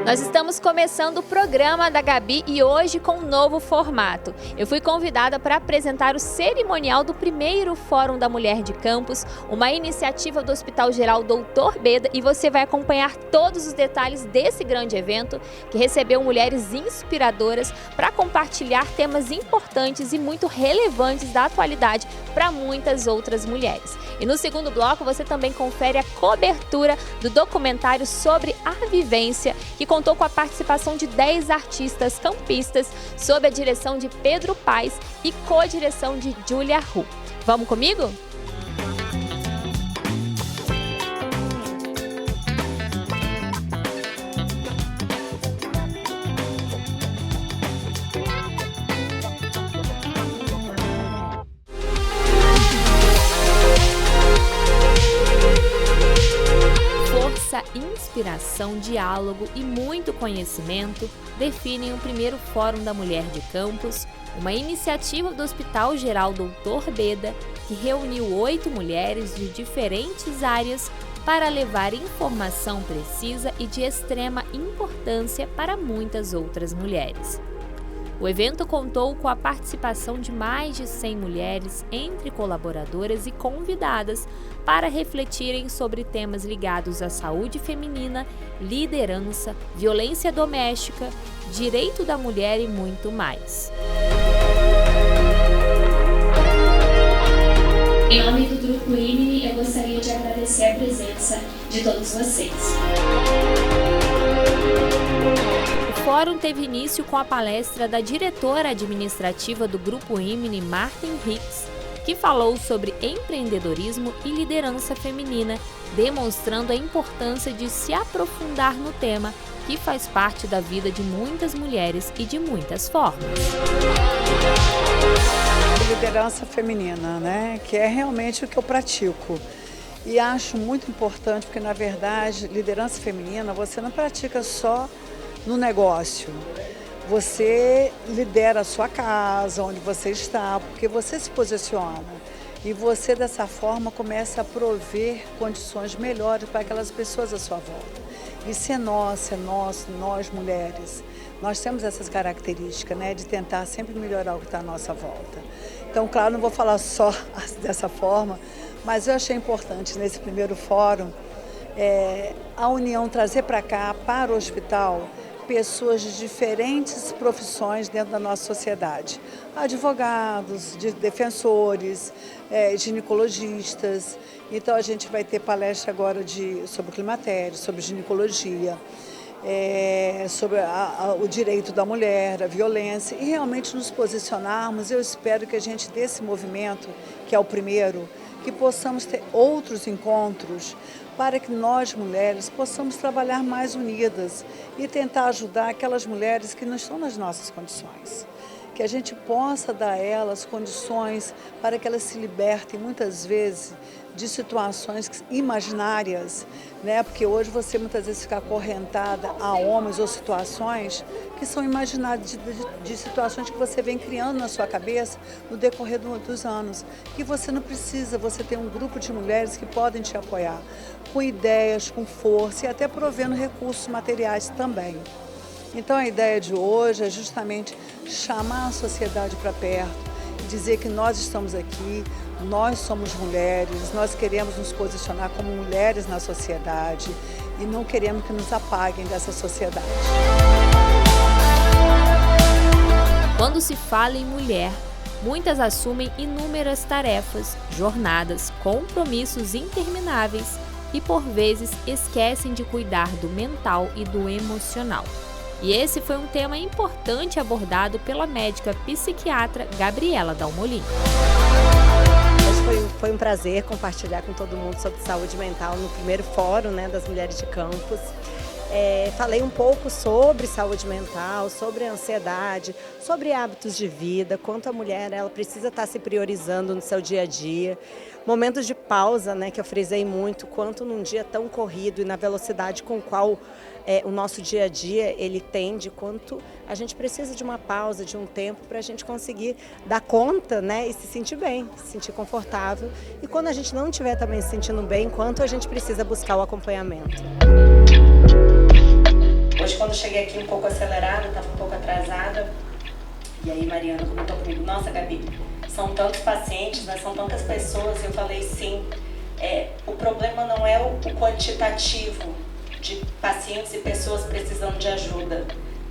Nós estamos começando o programa da Gabi e hoje com um novo formato. Eu fui convidada para apresentar o cerimonial do primeiro Fórum da Mulher de Campos, uma iniciativa do Hospital Geral Dr. Beda, e você vai acompanhar todos os detalhes desse grande evento que recebeu mulheres inspiradoras para compartilhar temas importantes e muito relevantes da atualidade para muitas outras mulheres. E no segundo bloco você também confere a cobertura do documentário sobre a vivência, que contou com a participação de 10 artistas campistas sob a direção de Pedro Paes e co-direção de Julia Hu. Vamos comigo? Inspiração, diálogo e muito conhecimento definem o primeiro Fórum da Mulher de Campos, uma iniciativa do Hospital Geral Dr. Beda que reuniu 8 mulheres de diferentes áreas para levar informação precisa e de extrema importância para muitas outras mulheres. O evento contou com a participação de mais de 100 mulheres, entre colaboradoras e convidadas, para refletirem sobre temas ligados à saúde feminina, liderança, violência doméstica, direito da mulher e muito mais. Em nome do Grupo IMNE, eu gostaria de agradecer a presença de todos vocês. O fórum teve início com a palestra da diretora administrativa do Grupo IMNE, Marta Henriques, que falou sobre empreendedorismo e liderança feminina, demonstrando a importância de se aprofundar no tema, que faz parte da vida de muitas mulheres e de muitas formas. Liderança feminina, né? Que é realmente o que eu pratico. E acho muito importante, porque na verdade, liderança feminina você não pratica só no negócio. Você lidera a sua casa, onde você está, porque você se posiciona. E você, dessa forma, começa a prover condições melhores para aquelas pessoas à sua volta. Isso é nosso, nós mulheres. Nós temos essas características, né, de tentar sempre melhorar o que está à nossa volta. Então, claro, não vou falar só dessa forma, mas eu achei importante nesse primeiro fórum a União trazer para cá, para o hospital, pessoas de diferentes profissões dentro da nossa sociedade. Advogados, defensores, ginecologistas. Então a gente vai ter palestra agora sobre o climatério, sobre ginecologia, sobre o direito da mulher, a violência, e realmente nos posicionarmos. Eu espero que a gente, desse movimento, que é o primeiro, que possamos ter outros encontros para que nós, mulheres, possamos trabalhar mais unidas e tentar ajudar aquelas mulheres que não estão nas nossas condições. Que a gente possa dar a elas condições para que elas se libertem, muitas vezes, de situações imaginárias, né? Porque hoje você muitas vezes fica acorrentada a homens ou situações que são imaginárias, de situações que você vem criando na sua cabeça no decorrer dos anos. E você não precisa, você tem um grupo de mulheres que podem te apoiar, com ideias, com força e até provendo recursos materiais também. Então a ideia de hoje é justamente chamar a sociedade para perto, dizer que nós estamos aqui, nós somos mulheres, nós queremos nos posicionar como mulheres na sociedade e não queremos que nos apaguem dessa sociedade. Quando se fala em mulher, muitas assumem inúmeras tarefas, jornadas, compromissos intermináveis e por vezes esquecem de cuidar do mental e do emocional. E esse foi um tema importante abordado pela médica psiquiatra Gabriela Dalmolin. Foi um prazer compartilhar com todo mundo sobre saúde mental no primeiro fórum, né, das Mulheres de Campos. Falei um pouco sobre saúde mental, sobre ansiedade, sobre hábitos de vida, quanto a mulher ela precisa estar se priorizando no seu dia a dia. Momentos de pausa, né, que eu frisei muito, quanto num dia tão corrido e na velocidade com qual o nosso dia a dia ele tende, quanto a gente precisa de uma pausa, de um tempo para a gente conseguir dar conta, né, e se sentir bem, se sentir confortável. E quando a gente não estiver também se sentindo bem, quanto a gente precisa buscar o acompanhamento. Hoje, quando cheguei aqui um pouco acelerada, estava um pouco atrasada, e aí Mariana comentou comigo, nossa, Gabi, são tantos pacientes, né, são tantas pessoas, eu falei sim, o problema não é o quantitativo de pacientes e pessoas precisando de ajuda,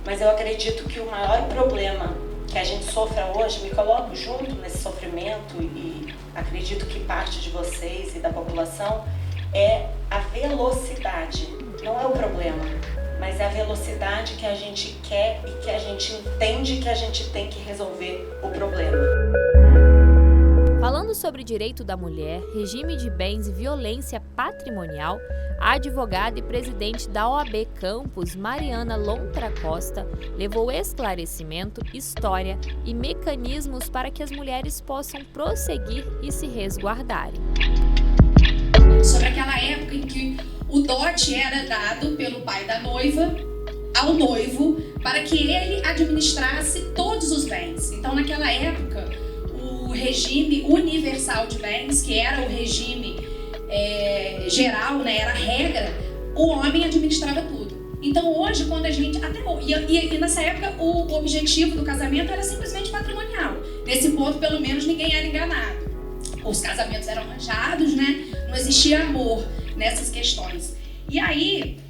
mas eu acredito que o maior problema que a gente sofre hoje, me coloco junto nesse sofrimento e acredito que parte de vocês e da população, é a velocidade, não é o problema, mas é a velocidade que a gente quer e que a gente entende que a gente tem que resolver o problema. Falando sobre direito da mulher, regime de bens e violência patrimonial, a advogada e presidente da OAB Campos, Mariana Lontra Costa, levou esclarecimento, história e mecanismos para que as mulheres possam prosseguir e se resguardarem. Sobre aquela época em que o dote era dado pelo pai da noiva ao noivo para que ele administrasse todos os bens. Então, naquela época, o regime universal de bens, que era o regime geral, né, era a regra, o homem administrava tudo. Então, hoje, quando a gente... E nessa época, o objetivo do casamento era simplesmente patrimonial. Nesse ponto, pelo menos, ninguém era enganado. Os casamentos eram arranjados, né? Não existia amor nessas questões. E aí,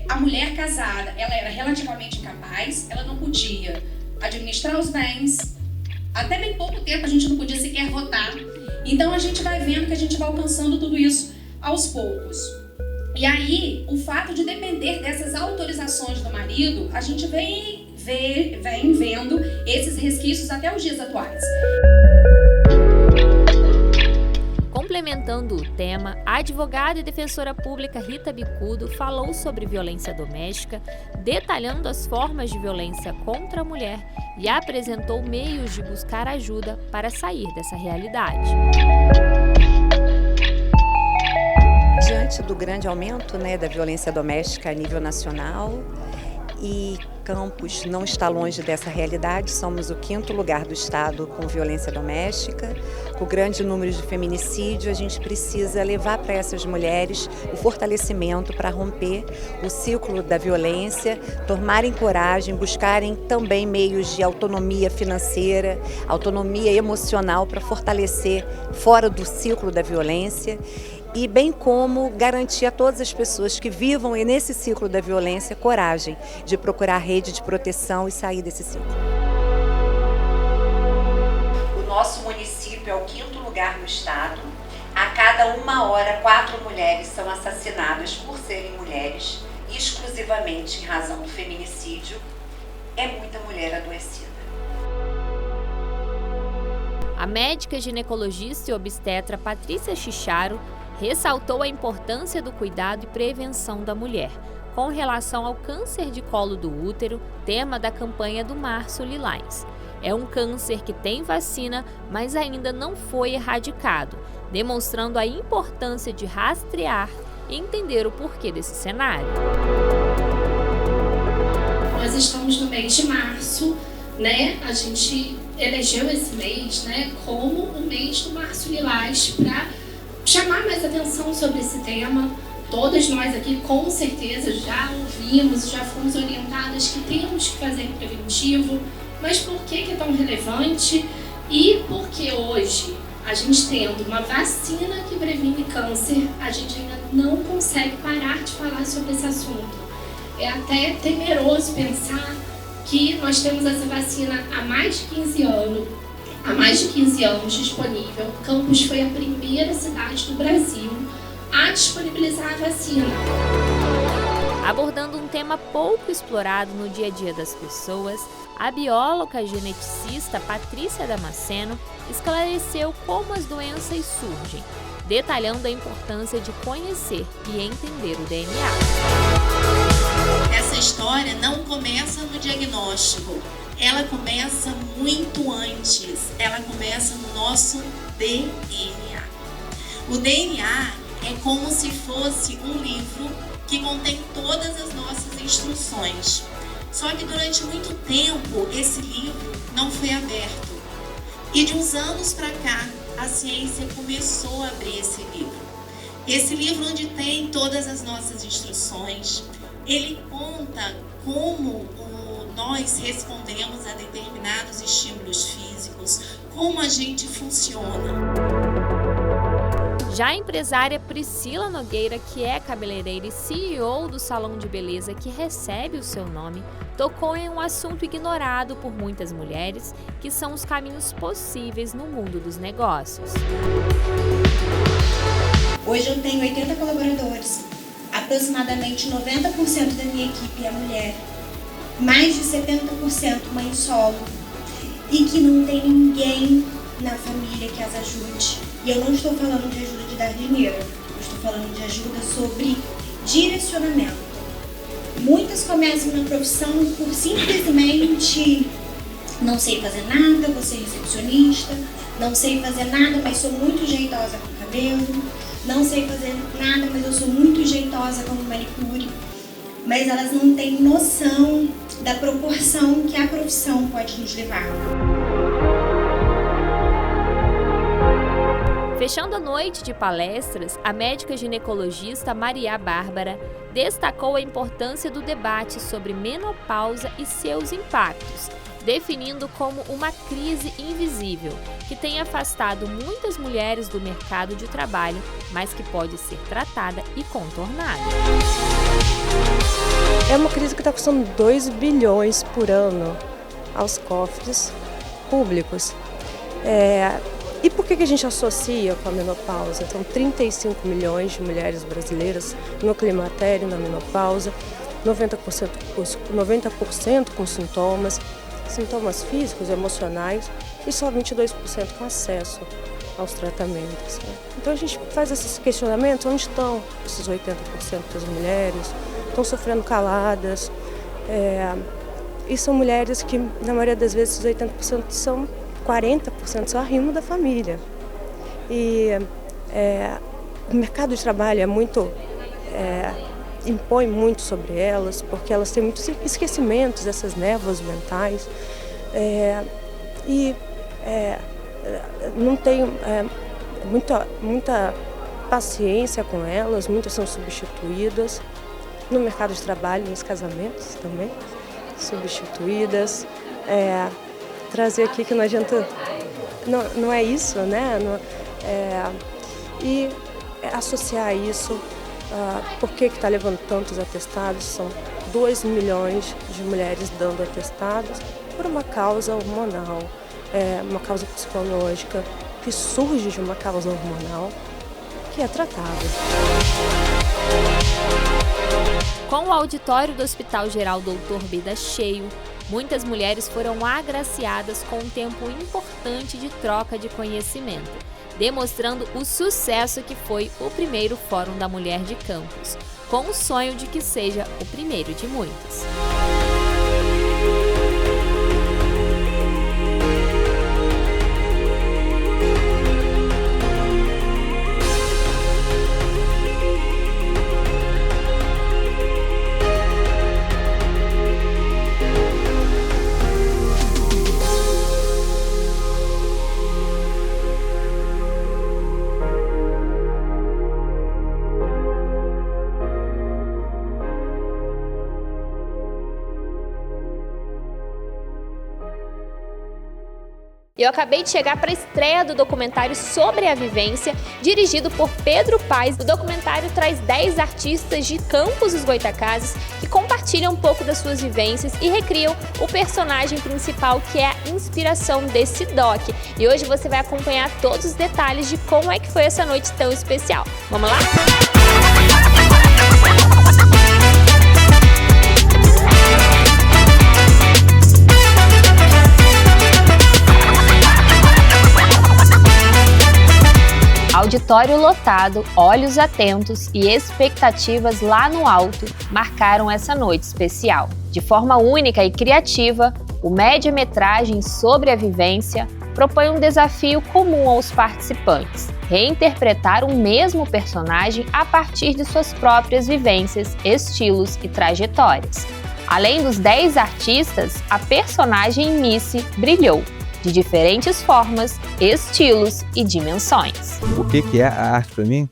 a mulher casada, ela era relativamente incapaz, ela não podia administrar os bens. Até bem pouco tempo a gente não podia sequer votar. Então a gente vai vendo que a gente vai alcançando tudo isso aos poucos. E aí, o fato de depender dessas autorizações do marido, a gente vem vendo esses resquícios até os dias atuais. Complementando o tema, a advogada e defensora pública Rita Bicudo falou sobre violência doméstica, detalhando as formas de violência contra a mulher e apresentou meios de buscar ajuda para sair dessa realidade. Diante do grande aumento, né, da violência doméstica a nível nacional, e Campos não está longe dessa realidade, somos o 5º lugar do estado com violência doméstica, com o grande número de feminicídio, a gente precisa levar para essas mulheres o fortalecimento para romper o ciclo da violência, tomarem coragem, buscarem também meios de autonomia financeira, autonomia emocional para fortalecer fora do ciclo da violência, e bem como garantir a todas as pessoas que vivam nesse ciclo da violência coragem de procurar rede de proteção e sair desse ciclo. O nosso município é o 5º lugar no estado. A cada 1 hora, 4 mulheres são assassinadas por serem mulheres, exclusivamente em razão do feminicídio. É muita mulher adoecida. A médica ginecologista e obstetra Patrícia Chicharo ressaltou a importância do cuidado e prevenção da mulher, com relação ao câncer de colo do útero, tema da campanha do Março Lilás. É um câncer que tem vacina, mas ainda não foi erradicado, demonstrando a importância de rastrear e entender o porquê desse cenário. Nós estamos no mês de março, né? A gente elegeu esse mês, né, como o mês do Março Lilás para chamar mais atenção sobre esse tema. Todas nós aqui com certeza já ouvimos, já fomos orientadas que temos que fazer preventivo, mas por que é tão relevante? E porque hoje, a gente tendo uma vacina que previne câncer, a gente ainda não consegue parar de falar sobre esse assunto. É até temeroso pensar que nós temos essa vacina há mais de 15 anos disponível. Campos foi a primeira cidade do Brasil a disponibilizar a vacina. Abordando um tema pouco explorado no dia a dia das pessoas, a bióloga geneticista Patrícia Damasceno esclareceu como as doenças surgem, detalhando a importância de conhecer e entender o DNA. Essa história não começa no diagnóstico, ela começa muito antes, ela começa no nosso DNA. O DNA é como se fosse um livro que contém todas as nossas instruções. Só que durante muito tempo esse livro não foi aberto. E de uns anos para cá, a ciência começou a abrir esse livro. Esse livro onde tem todas as nossas instruções, ele conta como nós respondemos a determinados estímulos físicos, como a gente funciona. Já a empresária Priscila Nogueira, que é cabeleireira e CEO do salão de beleza que recebe o seu nome, tocou em um assunto ignorado por muitas mulheres, que são os caminhos possíveis no mundo dos negócios. Hoje eu tenho 80 colaboradores, aproximadamente 90% da minha equipe é mulher, mais de 70% mãe solo, e que não tem ninguém na família que as ajude. E eu não estou falando de ajuda de dar dinheiro, eu estou falando de ajuda sobre direcionamento. Muitas começam na profissão por simplesmente não sei fazer nada, vou ser recepcionista, não sei fazer nada, mas sou muito jeitosa com o cabelo, não sei fazer nada, mas eu sou muito jeitosa com manicure. Mas elas não têm noção da proporção que a profissão pode nos levar. Fechando a noite de palestras, a médica ginecologista Maria Bárbara destacou a importância do debate sobre menopausa e seus impactos, definindo como uma crise invisível, que tem afastado muitas mulheres do mercado de trabalho, mas que pode ser tratada e contornada. É uma crise que está custando 2 bilhões por ano aos cofres públicos. E por que a gente associa com a menopausa? Então, 35 milhões de mulheres brasileiras no climatério, na menopausa, 90% com sintomas físicos, emocionais, e só 22% com acesso aos tratamentos. Então a gente faz esses questionamentos, onde estão esses 80% das mulheres? Estão sofrendo caladas, e são mulheres que, na maioria das vezes, os 80% são 40% são arrimo da família. E o mercado de trabalho impõe muito sobre elas, porque elas têm muitos esquecimentos, essas névoas mentais, não tem muita paciência com elas, muitas são substituídas no mercado de trabalho, nos casamentos também, substituídas. Trazer aqui que não adianta, não é isso, né? E associar isso, por que está levando tantos atestados? São 2 milhões de mulheres dando atestados por uma causa hormonal, uma causa psicológica que surge de uma causa hormonal que é tratável. Com o auditório do Hospital Geral Dr. Bida cheio, muitas mulheres foram agraciadas com um tempo importante de troca de conhecimento, demonstrando o sucesso que foi o primeiro Fórum da Mulher de Campos, com o sonho de que seja o primeiro de muitos. Eu acabei de chegar para a estreia do documentário sobre a vivência, dirigido por Pedro Paes. O documentário traz 10 artistas de Campos dos Goytacazes que compartilham um pouco das suas vivências e recriam o personagem principal, que é a inspiração desse doc. E hoje você vai acompanhar todos os detalhes de como é que foi essa noite tão especial. Vamos lá? Auditório lotado, olhos atentos e expectativas lá no alto marcaram essa noite especial. De forma única e criativa, o média-metragem sobre a vivência propõe um desafio comum aos participantes: reinterpretar um mesmo personagem a partir de suas próprias vivências, estilos e trajetórias. Além dos 10 artistas, a personagem Missy brilhou de diferentes formas, estilos e dimensões. O que é a arte para mim?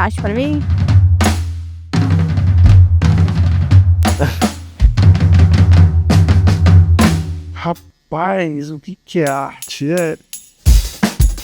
arte para mim? Rapaz, o que é arte?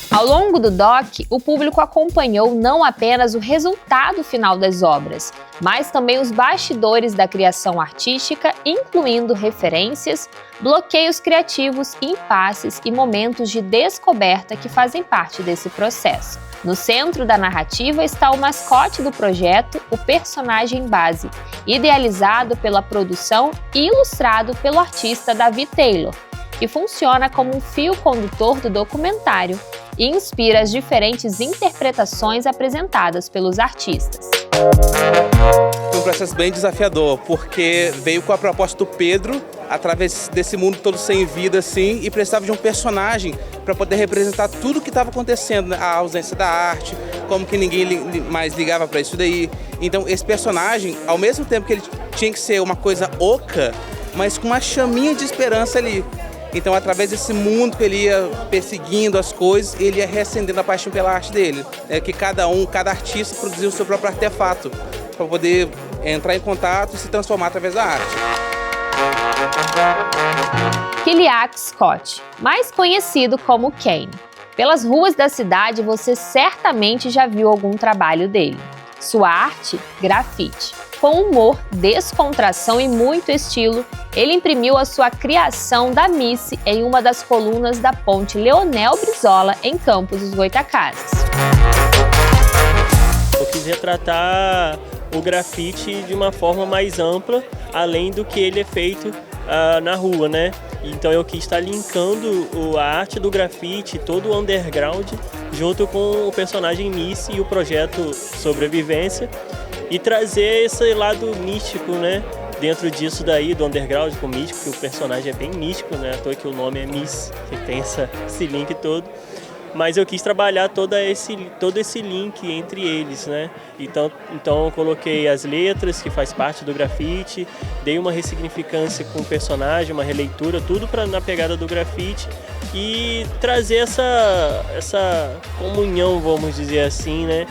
Ao longo do doc, o público acompanhou não apenas o resultado final das obras, mas também os bastidores da criação artística, incluindo referências, bloqueios criativos, impasses e momentos de descoberta que fazem parte desse processo. No centro da narrativa está o mascote do projeto, o personagem base, idealizado pela produção e ilustrado pelo artista Davi Taylor, que funciona como um fio condutor do documentário e inspira as diferentes interpretações apresentadas pelos artistas. Foi um processo bem desafiador, porque veio com a proposta do Pedro, através desse mundo todo sem vida, assim, e precisava de um personagem para poder representar tudo o que estava acontecendo, a ausência da arte, como que ninguém mais ligava para isso daí. Então esse personagem, ao mesmo tempo que ele tinha que ser uma coisa oca, mas com uma chaminha de esperança ali. Então, através desse mundo que ele ia perseguindo as coisas, ele ia reacendendo a paixão pela arte dele. Que cada artista produziu o seu próprio artefato para poder entrar em contato e se transformar através da arte. Kiliak Scott, mais conhecido como Kane. Pelas ruas da cidade, você certamente já viu algum trabalho dele. Sua arte, grafite. Com humor, descontração e muito estilo, ele imprimiu a sua criação da Missy em uma das colunas da ponte Leonel Brizola, em Campos dos Goytacazes. Eu quis retratar o grafite de uma forma mais ampla, além do que ele é feito na rua, né? Então eu quis estar linkando a arte do grafite, todo o underground, junto com o personagem Missy e o projeto Sobrevivência, e trazer esse lado místico, né? Dentro disso daí, do underground com místico, que o personagem é bem místico, né? À toa que o nome é Miss, que tem esse link todo. Mas eu quis trabalhar todo esse link entre eles, né? Então eu coloquei as letras, que faz parte do grafite, dei uma ressignificância com o personagem, uma releitura, tudo na pegada do grafite, e trazer essa comunhão, vamos dizer assim, né?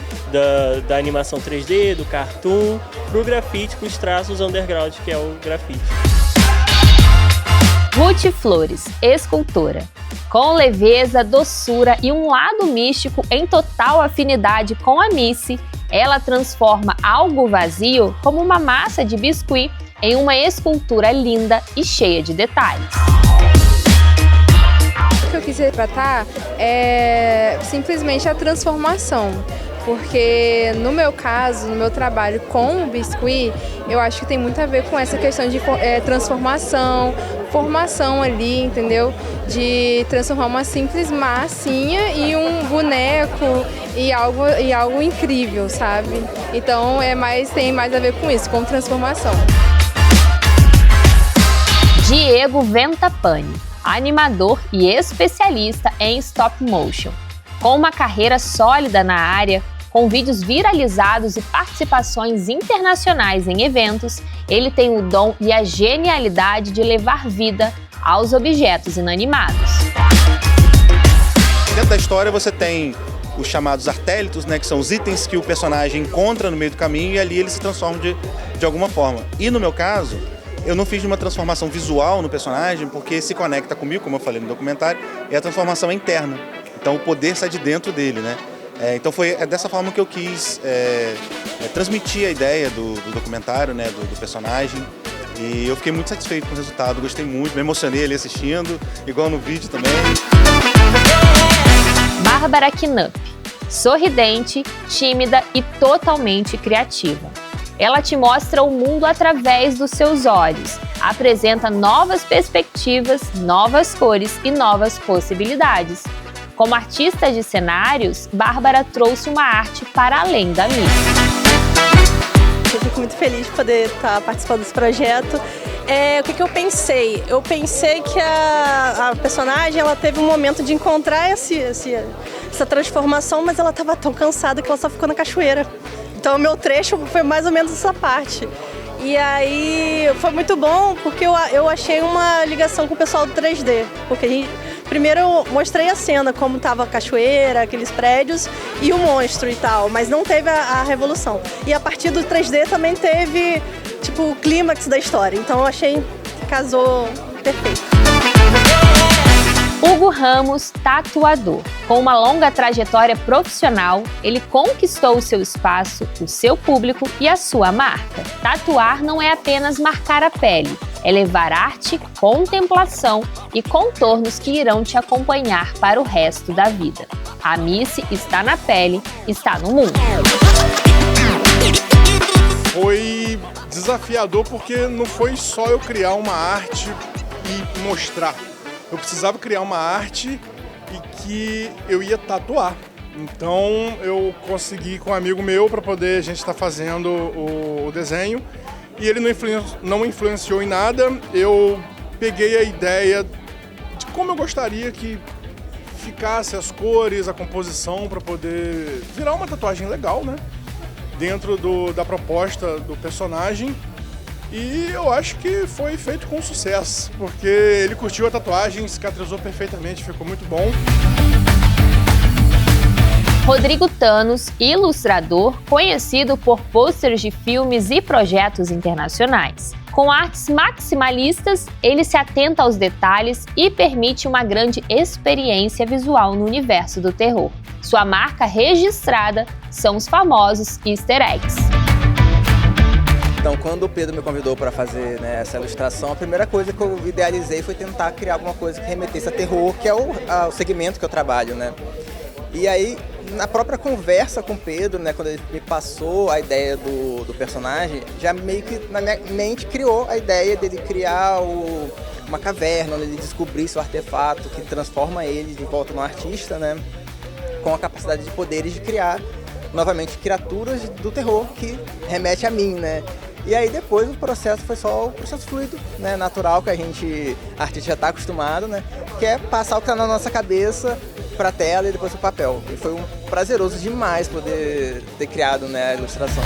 Da animação 3D, do cartoon, pro grafite com os traços underground, que é o grafite. Ruth Flores, escultora. Com leveza, doçura e um lado místico em total afinidade com a Missy, ela transforma algo vazio, como uma massa de biscuit, em uma escultura linda e cheia de detalhes. O que eu quis retratar é simplesmente a transformação. Porque no meu caso, no meu trabalho com o biscuit, eu acho que tem muito a ver com essa questão de transformação, formação ali, entendeu? De transformar uma simples massinha em um boneco e algo incrível, sabe? Então tem mais a ver com isso, com transformação. Diego Ventapani, animador e especialista em stop motion. Com uma carreira sólida na área, com vídeos viralizados e participações internacionais em eventos, ele tem o dom e a genialidade de levar vida aos objetos inanimados. Dentro da história você tem os chamados artélitos, né, que são os itens que o personagem encontra no meio do caminho e ali ele se transforma de alguma forma. E no meu caso, eu não fiz uma transformação visual no personagem porque se conecta comigo, como eu falei no documentário, e a transformação é interna. Então o poder sai de dentro dele, né? Então foi dessa forma que eu quis transmitir a ideia do documentário, né, do personagem. E eu fiquei muito satisfeito com o resultado, gostei muito, me emocionei ali assistindo, igual no vídeo também. Bárbara Knupp, sorridente, tímida e totalmente criativa. Ela te mostra o mundo através dos seus olhos, apresenta novas perspectivas, novas cores e novas possibilidades. Como artista de cenários, Bárbara trouxe uma arte para além da mídia. Eu fico muito feliz de poder estar participando desse projeto. O que eu pensei? Eu pensei que a personagem ela teve um momento de encontrar essa transformação, mas ela estava tão cansada que ela só ficou na cachoeira. Então o meu trecho foi mais ou menos essa parte. E aí foi muito bom porque eu achei uma ligação com o pessoal do 3D, porque a gente Primeiro eu mostrei a cena, como tava a cachoeira, aqueles prédios e o monstro e tal, mas não teve a revolução. E a partir do 3D também teve, tipo, o clímax da história. Então eu achei que casou perfeito. Hugo Ramos, tatuador. Com uma longa trajetória profissional, ele conquistou o seu espaço, o seu público e a sua marca. Tatuar não é apenas marcar a pele, é levar arte, contemplação e contornos que irão te acompanhar para o resto da vida. A Missy está na pele, está no mundo. Foi desafiador porque não foi só eu criar uma arte e mostrar. Eu precisava criar uma arte e que eu ia tatuar. Então eu consegui com um amigo meu para poder a gente estar fazendo o desenho e ele não influenciou em nada. Eu peguei a ideia de como eu gostaria que ficasse as cores, a composição para poder virar uma tatuagem legal, né? Dentro da proposta do personagem. E eu acho que foi feito com sucesso, porque ele curtiu a tatuagem, cicatrizou perfeitamente, ficou muito bom. Rodrigo Thanos, ilustrador, conhecido por pôsteres de filmes e projetos internacionais. Com artes maximalistas, ele se atenta aos detalhes e permite uma grande experiência visual no universo do terror. Sua marca registrada são os famosos easter eggs. Então, quando o Pedro me convidou para fazer, né, essa ilustração, a primeira coisa que eu idealizei foi tentar criar alguma coisa que remetesse a terror, que é o segmento que eu trabalho, né? E aí, na própria conversa com o Pedro, né, quando ele me passou a ideia do personagem, já meio que na minha mente criou a ideia dele criar uma caverna, onde ele descobrisse o artefato que transforma ele de volta num artista, né, com a capacidade de poderes de criar novamente criaturas do terror que remete a mim, né? E aí depois o processo foi só o processo fluido, né, natural, que artista já está acostumado, né, que é passar o que está na nossa cabeça para a tela e depois para o papel. E foi prazeroso demais poder ter criado, né, a ilustração.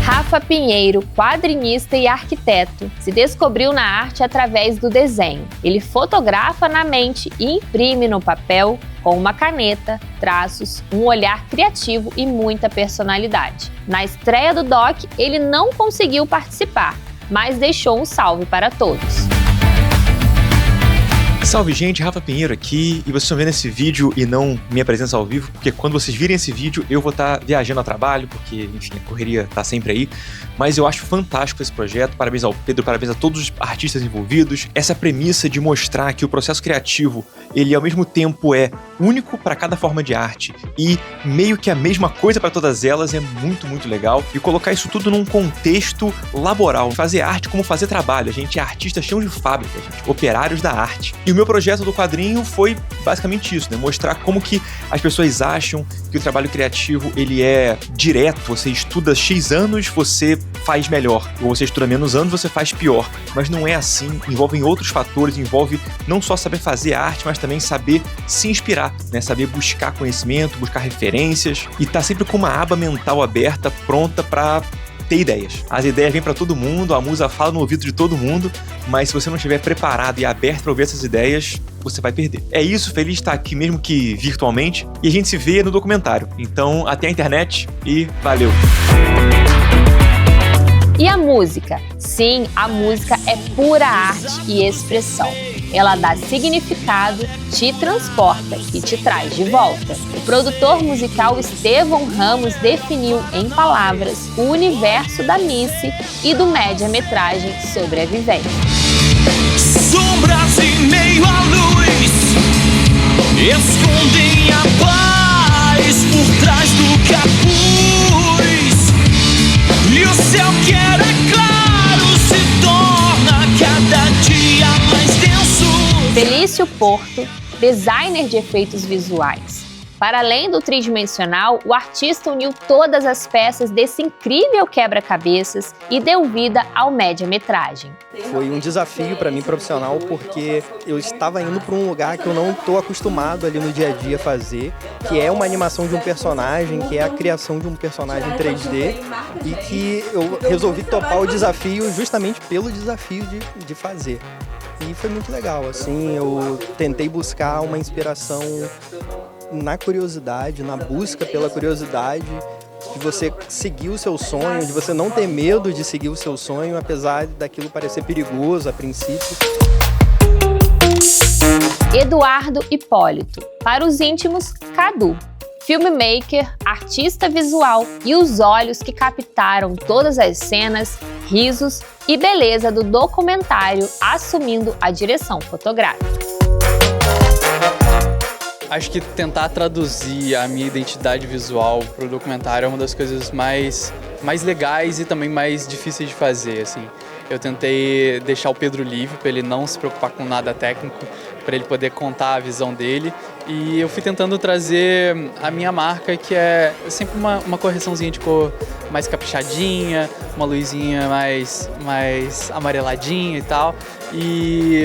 Rafa Pinheiro, quadrinista e arquiteto, se descobriu na arte através do desenho. Ele fotografa na mente e imprime no papel com uma caneta, traços, um olhar criativo e muita personalidade. Na estreia do doc, ele não conseguiu participar, mas deixou um salve para todos. Salve gente, Rafa Pinheiro aqui, e vocês estão vendo esse vídeo e não minha presença ao vivo, porque quando vocês virem esse vídeo eu vou estar viajando a trabalho, porque enfim, a correria tá sempre aí, mas eu acho fantástico esse projeto, parabéns ao Pedro, parabéns a todos os artistas envolvidos, essa premissa de mostrar que o processo criativo, ele ao mesmo tempo é único para cada forma de arte e meio que a mesma coisa para todas elas é muito, muito legal, e colocar isso tudo num contexto laboral, fazer arte como fazer trabalho, a gente é artista chão de fábrica, gente, operários da arte. E o meu projeto do quadrinho foi basicamente isso, né? Mostrar como que as pessoas acham que o trabalho criativo ele é direto, você estuda X anos, você faz melhor, ou você estuda menos anos, você faz pior, mas não é assim, envolve outros fatores, envolve não só saber fazer arte, mas também saber se inspirar, né? Saber buscar conhecimento, buscar referências e tá sempre com uma aba mental aberta, pronta para ter ideias. As ideias vêm para todo mundo, a musa fala no ouvido de todo mundo, mas se você não estiver preparado e aberto para ouvir essas ideias, você vai perder. É isso, feliz de estar aqui mesmo que virtualmente, e a gente se vê no documentário. Então, até a internet e valeu! E a música? Sim, a música é pura arte e expressão. Ela dá significado, te transporta e te traz de volta. O produtor musical Estevão Ramos definiu em palavras o universo da Missy e do média-metragem sobre a vivência. Sombras em meio à luz escondem a paz por trás do capuz, e o céu que era claro se torna cada dia mais denso. Felício Porto, designer de efeitos visuais. Para além do tridimensional, o artista uniu todas as peças desse incrível quebra-cabeças e deu vida ao média-metragem. Foi um desafio para mim profissional, porque eu estava indo para um lugar que eu não estou acostumado ali no dia a dia fazer, que é uma animação de um personagem, que é a criação de um personagem 3D, e que eu resolvi topar o desafio justamente pelo desafio de fazer. E foi muito legal, assim, eu tentei buscar uma inspiração na curiosidade, na busca pela curiosidade, de você seguir o seu sonho, de você não ter medo de seguir o seu sonho, apesar daquilo parecer perigoso a princípio. Eduardo Hipólito, para os íntimos, Cadu. Filmmaker, artista visual e os olhos que captaram todas as cenas, risos e beleza do documentário, assumindo a direção fotográfica. Acho que tentar traduzir a minha identidade visual para o documentário é uma das coisas mais legais e também mais difíceis de fazer, assim. Eu tentei deixar o Pedro livre para ele não se preocupar com nada técnico, para ele poder contar a visão dele. E eu fui tentando trazer a minha marca, que é sempre uma correçãozinha de cor mais caprichadinha, uma luzinha mais amareladinha e tal. E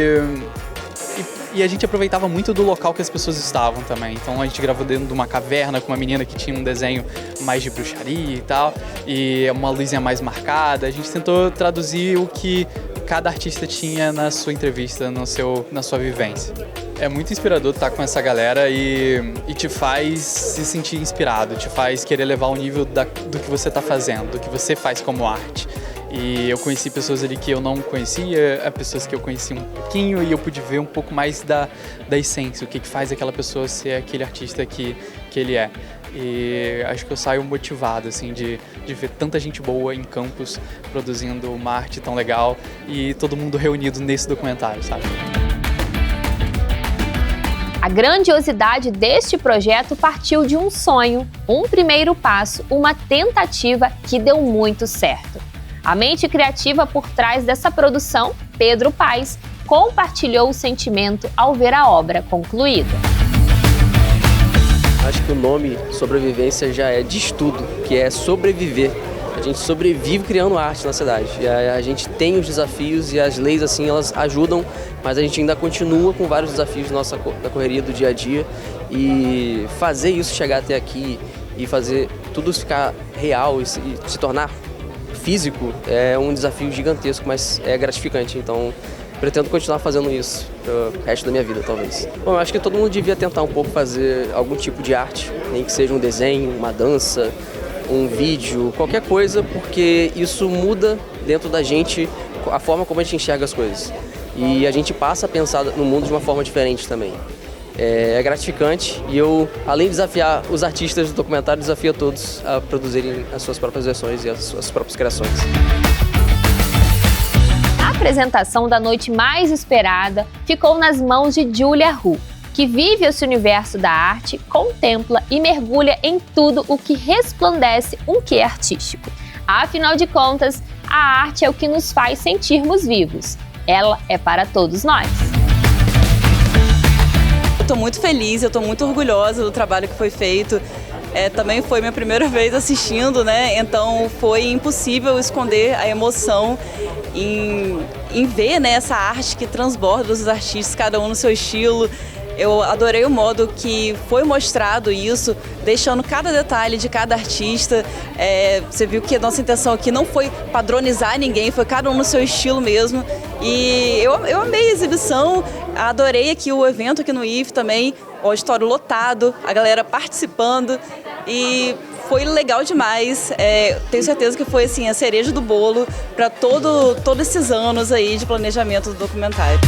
a gente aproveitava muito do local que as pessoas estavam também. Então a gente gravou dentro de uma caverna com uma menina que tinha um desenho mais de bruxaria e tal, e uma luzinha mais marcada. A gente tentou traduzir o que cada artista tinha na sua entrevista, na sua vivência. É muito inspirador estar com essa galera e te faz se sentir inspirado, te faz querer levar o nível do que você está fazendo, do que você faz como arte. E eu conheci pessoas ali que eu não conhecia, pessoas que eu conheci um pouquinho, e eu pude ver um pouco mais da essência, o que faz aquela pessoa ser aquele artista que ele é. E acho que eu saio motivado, assim, de ver tanta gente boa em Campos produzindo uma arte tão legal e todo mundo reunido nesse documentário, sabe? A grandiosidade deste projeto partiu de um sonho, um primeiro passo, uma tentativa que deu muito certo. A mente criativa por trás dessa produção, Pedro Paes, compartilhou o sentimento ao ver a obra concluída. Acho que o nome sobrevivência já diz tudo, que é sobreviver. A gente sobrevive criando arte na cidade. E a gente tem os desafios e as leis, assim, elas ajudam, mas a gente ainda continua com vários desafios da correria do dia a dia. E fazer isso chegar até aqui e fazer tudo ficar real e se tornar físico é um desafio gigantesco, mas é gratificante. Então, pretendo continuar fazendo isso pro resto da minha vida, talvez. Bom, eu acho que todo mundo devia tentar um pouco fazer algum tipo de arte, nem que seja um desenho, uma dança, um vídeo, qualquer coisa, porque isso muda dentro da gente a forma como a gente enxerga as coisas. E a gente passa a pensar no mundo de uma forma diferente também. É gratificante e eu, além de desafiar os artistas do documentário, desafio a todos a produzirem as suas próprias versões e as suas próprias criações. A apresentação da noite mais esperada ficou nas mãos de Julia Hu, que vive esse universo da arte, contempla e mergulha em tudo o que resplandece um quê artístico. Afinal de contas, a arte é o que nos faz sentirmos vivos. Ela é para todos nós. Estou muito feliz, eu estou muito orgulhosa do trabalho que foi feito. Também foi minha primeira vez assistindo, né? Então foi impossível esconder a emoção em ver, né, essa arte que transborda dos artistas, cada um no seu estilo. Eu adorei o modo que foi mostrado isso, deixando cada detalhe de cada artista. Você viu que a nossa intenção aqui não foi padronizar ninguém, foi cada um no seu estilo mesmo. E eu amei a exibição, adorei aqui o evento aqui no IF também, o auditório lotado, a galera participando e foi legal demais. Tenho certeza que foi assim, a cereja do bolo para todos esses anos aí de planejamento do documentário.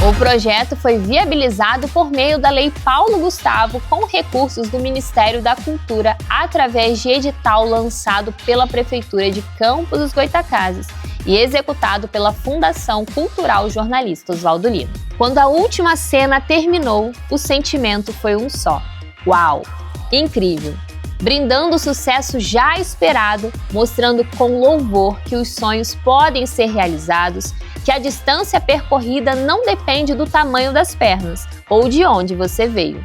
O projeto foi viabilizado por meio da Lei Paulo Gustavo com recursos do Ministério da Cultura através de edital lançado pela Prefeitura de Campos dos Goytacazes e executado pela Fundação Cultural Jornalista Oswaldo Lima. Quando a última cena terminou, o sentimento foi um só. Uau! Incrível! Brindando o sucesso já esperado, mostrando com louvor que os sonhos podem ser realizados, que a distância percorrida não depende do tamanho das pernas ou de onde você veio.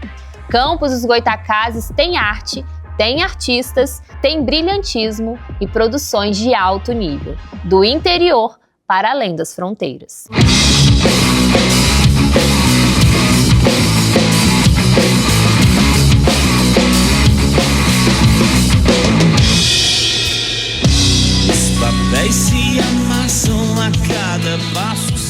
Campos dos Goytacazes tem arte, tem artistas, tem brilhantismo e produções de alto nível, do interior para além das fronteiras. Os papéis se amassam passo